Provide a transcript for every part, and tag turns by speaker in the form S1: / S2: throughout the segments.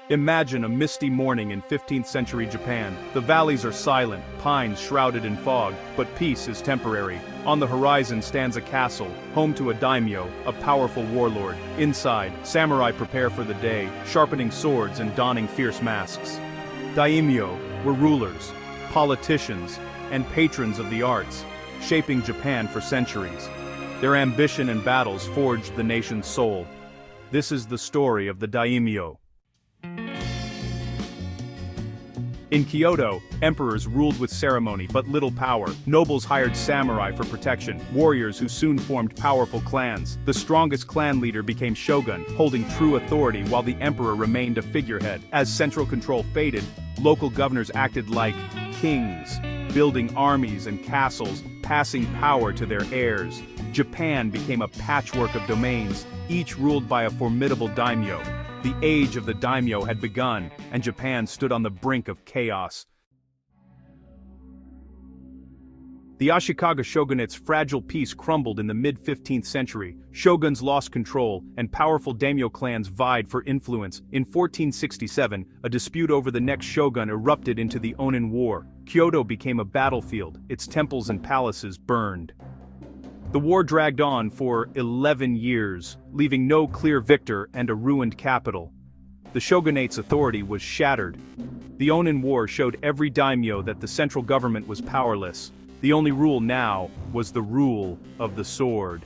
S1: Imagine a misty morning in 15th century Japan. The valleys are silent, pines shrouded in fog, but peace is temporary. On the horizon stands a castle, home to a daimyo, a powerful warlord. Inside, samurai prepare for the day, sharpening swords and donning fierce masks. Daimyo were rulers, politicians, and patrons of the arts, shaping Japan for centuries. Their ambition and battles forged the nation's soul. This is the story of the daimyo. In Kyoto, emperors ruled with ceremony but little power. Nobles hired samurai for protection, warriors who soon formed powerful clans. The strongest clan leader became shogun, holding true authority while the emperor remained a figurehead. As central control faded, local governors acted like kings, building armies and castles, passing power to their heirs. Japan became a patchwork of domains, each ruled by a formidable daimyo. The age of the daimyo had begun, and Japan stood on the brink of chaos. The Ashikaga shogunate's fragile peace crumbled in the mid-15th century. Shoguns lost control, and powerful daimyo clans vied for influence. In 1467, a dispute over the next shogun erupted into the Onin War. Kyoto became a battlefield, its temples and palaces burned. The war dragged on for 11 years, leaving no clear victor and a ruined capital. The shogunate's authority was shattered. The Onin War showed every daimyo that the central government was powerless. The only rule now was the rule of the sword.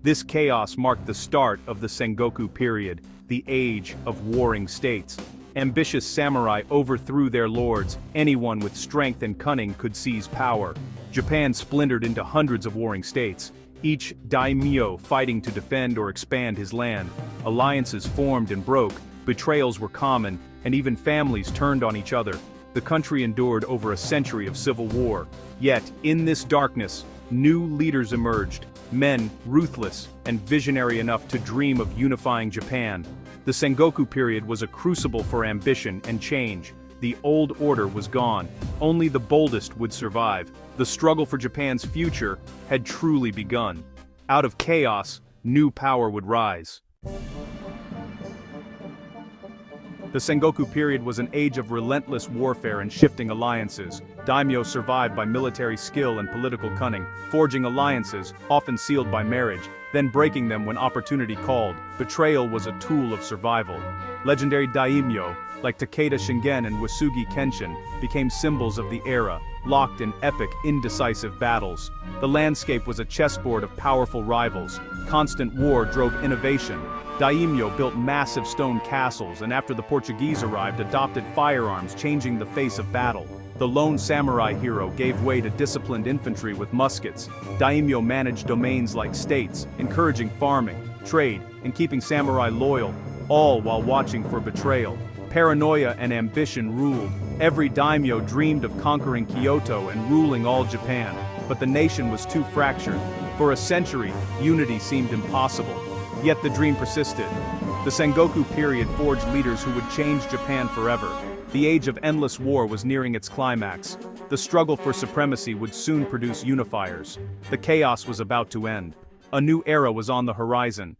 S1: This chaos marked the start of the Sengoku period, the age of warring states. Ambitious samurai overthrew their lords. Anyone with strength and cunning could seize power. Japan splintered into hundreds of warring states, each daimyo fighting to defend or expand his land. Alliances formed and broke, betrayals were common, and even families turned on each other. The country endured over a century of civil war. Yet, in this darkness, new leaders emerged, men ruthless and visionary enough to dream of unifying Japan. The Sengoku period was a crucible for ambition and change. The old order was gone. Only the boldest would survive. The struggle for Japan's future had truly begun. Out of chaos, new power would rise. The Sengoku period was an age of relentless warfare and shifting alliances. Daimyo survived by military skill and political cunning, forging alliances, often sealed by marriage, then breaking them when opportunity called. Betrayal was a tool of survival. Legendary daimyo, like Takeda Shingen and Wasugi Kenshin, became symbols of the era, locked in epic, indecisive battles. The landscape was a chessboard of powerful rivals. Constant war drove innovation. Daimyo built massive stone castles and after the Portuguese arrived adopted firearms, changing the face of battle. The lone samurai hero gave way to disciplined infantry with muskets. Daimyo managed domains like states, encouraging farming, trade, and keeping samurai loyal, all while watching for betrayal. Paranoia and ambition ruled. Every daimyo dreamed of conquering Kyoto and ruling all Japan, but the nation was too fractured. For a century, unity seemed impossible. Yet the dream persisted. The Sengoku period forged leaders who would change Japan forever. The age of endless war was nearing its climax. The struggle for supremacy would soon produce unifiers. The chaos was about to end. A new era was on the horizon.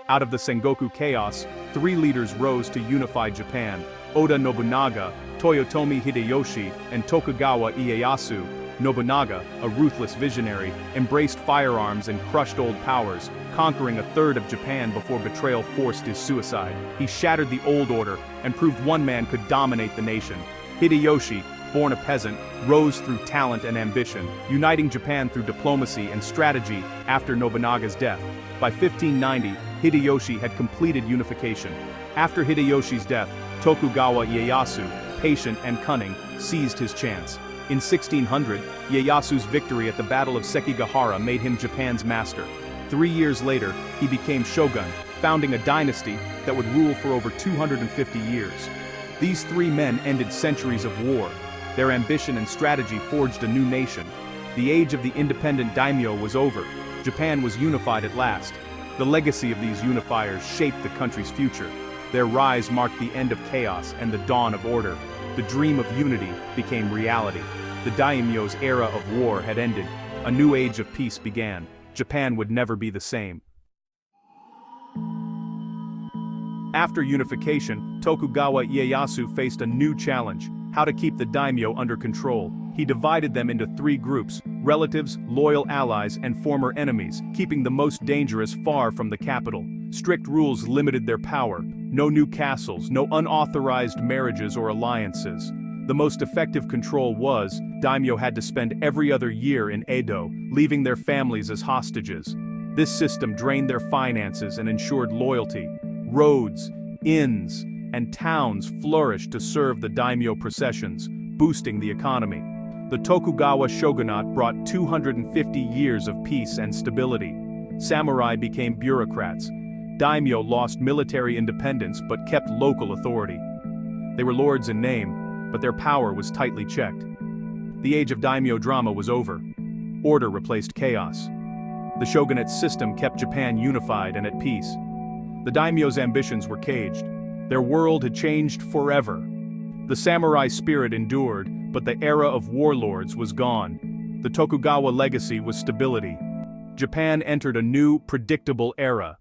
S1: Out of the Sengoku chaos, three leaders rose to unify Japan: Oda Nobunaga, Toyotomi Hideyoshi, and Tokugawa Ieyasu. Nobunaga, a ruthless visionary, embraced firearms and crushed old powers, conquering a third of Japan before betrayal forced his suicide. He shattered the old order and proved one man could dominate the nation. Hideyoshi, born a peasant, rose through talent and ambition, uniting Japan through diplomacy and strategy after Nobunaga's death. By 1590, Hideyoshi had completed unification. After Hideyoshi's death, Tokugawa Ieyasu, patient and cunning, seized his chance. In 1600, Ieyasu's victory at the Battle of Sekigahara made him Japan's master. 3 years later, he became shogun, founding a dynasty that would rule for over 250 years. These three men ended centuries of war. Their ambition and strategy forged a new nation. The age of the independent daimyo was over. Japan was unified at last. The legacy of these unifiers shaped the country's future. Their rise marked the end of chaos and the dawn of order. The dream of unity became reality. The daimyo's era of war had ended. A new age of peace began. Japan would never be the same. After unification, Tokugawa Ieyasu faced a new challenge: how to keep the daimyo under control. He divided them into three groups: relatives, loyal allies, and former enemies, keeping the most dangerous far from the capital. Strict rules limited their power: no new castles, no unauthorized marriages or alliances. The most effective control was, daimyo had to spend every other year in Edo, leaving their families as hostages. This system drained their finances and ensured loyalty. Roads, inns, and towns flourished to serve the daimyo processions, boosting the economy. The Tokugawa shogunate brought 250 years of peace and stability. Samurai became bureaucrats. Daimyo lost military independence but kept local authority. They were lords in name, but their power was tightly checked. The age of daimyo drama was over. Order replaced chaos. The shogunate's system kept Japan unified and at peace. The daimyo's ambitions were caged. Their world had changed forever. The samurai spirit endured, but the era of warlords was gone. The Tokugawa legacy was stability. Japan entered a new, predictable era.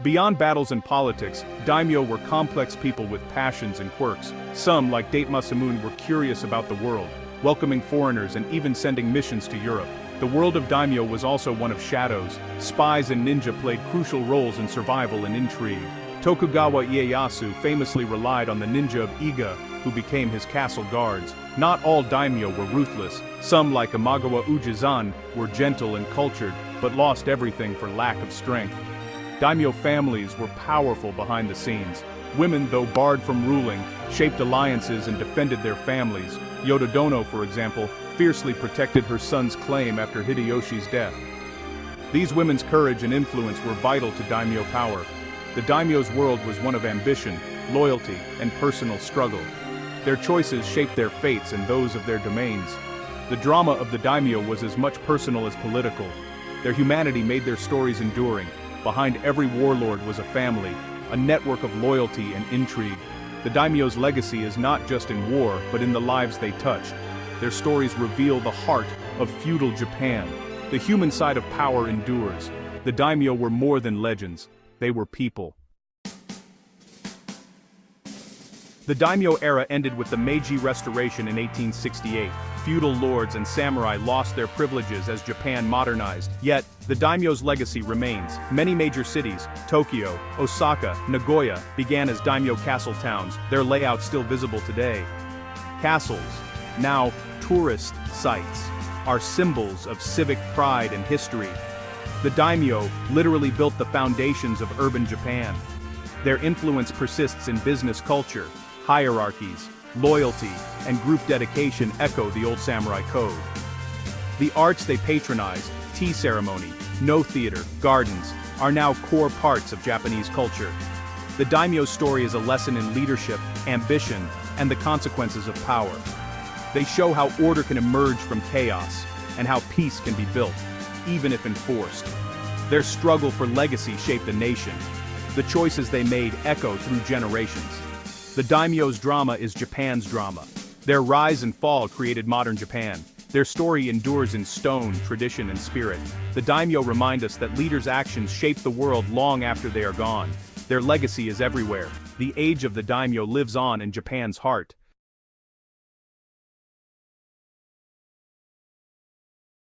S1: Beyond battles and politics, daimyo were complex people with passions and quirks. Some, like Masamune, were curious about the world, welcoming foreigners and even sending missions to Europe. The world of daimyo was also one of shadows. Spies and ninja played crucial roles in survival and intrigue. Tokugawa Ieyasu famously relied on the ninja of Iga, who became his castle guards. Not all daimyo were ruthless. Some, like Imagawa Ujizan, were gentle and cultured, but lost everything for lack of strength. Daimyo families were powerful behind the scenes. Women, though barred from ruling, shaped alliances and defended their families. Yododono, for example, fiercely protected her son's claim after Hideyoshi's death. These women's courage and influence were vital to daimyo power. The daimyo's world was one of ambition, loyalty, and personal struggle. Their choices shaped their fates and those of their domains. The drama of the daimyo was as much personal as political. Their humanity made their stories enduring. Behind every warlord was a family, a network of loyalty and intrigue. The daimyo's legacy is not just in war, but in the lives they touched. Their stories reveal the heart of feudal Japan. The human side of power endures. The daimyo were more than legends. They were people. The daimyo era ended with the Meiji Restoration in 1868. Feudal lords and samurai lost their privileges as Japan modernized. Yet, the daimyo's legacy remains. Many major cities, Tokyo, Osaka, Nagoya, began as daimyo castle towns, their layout still visible today. Castles, now tourist sites, are symbols of civic pride and history. The daimyo literally built the foundations of urban Japan. Their influence persists in business culture. Hierarchies, loyalty, and group dedication echo the old samurai code. The arts they patronized, tea ceremony, no theater, gardens, are now core parts of Japanese culture. The daimyo's story is a lesson in leadership, ambition, and the consequences of power. They show how order can emerge from chaos, and how peace can be built, even if enforced. Their struggle for legacy shaped a nation. The choices they made echo through generations. The daimyo's drama is Japan's drama. Their rise and fall created modern Japan. Their story endures in stone, tradition, and spirit. The daimyo remind us that leaders' actions shape the world long after they are gone. Their legacy is everywhere. The age of the daimyo lives on in Japan's heart.